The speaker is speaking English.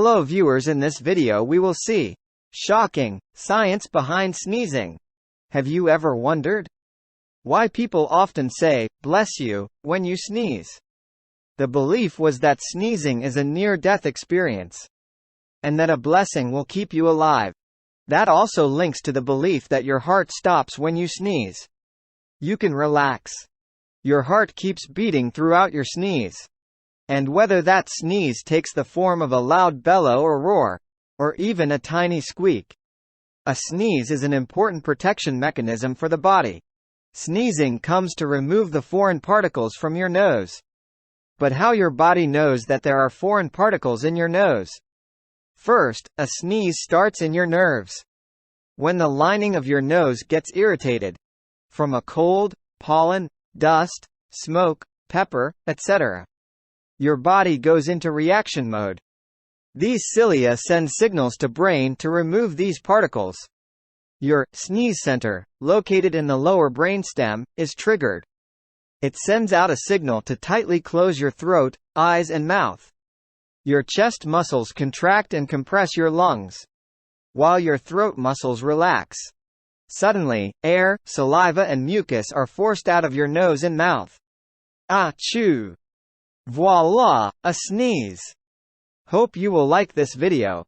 Hello viewers, in this video we will see shocking science behind sneezing. Have you ever wondered why people often say, "bless you," when you sneeze? The belief was that sneezing is a near-death experience, and that a blessing will keep you alive. That also links to the belief that your heart stops when you sneeze. You can relax. Your heart keeps beating throughout your sneeze. And whether that sneeze takes the form of a loud bellow or roar, or even a tiny squeak, a sneeze is an important protection mechanism for the body. Sneezing comes to remove the foreign particles from your nose. But how your body knows that there are foreign particles in your nose? First, a sneeze starts in your nerves. When the lining of your nose gets irritated from a cold, pollen, dust, smoke, pepper, etc., your body goes into reaction mode. These cilia send signals to brain to remove these particles. Your sneeze center, located in the lower brainstem, is triggered. It sends out a signal to tightly close your throat, eyes and mouth. Your chest muscles contract and compress your lungs, while your throat muscles relax. Suddenly, air, saliva and mucus are forced out of your nose and mouth. Achoo! Voila! A sneeze! Hope you will like this video.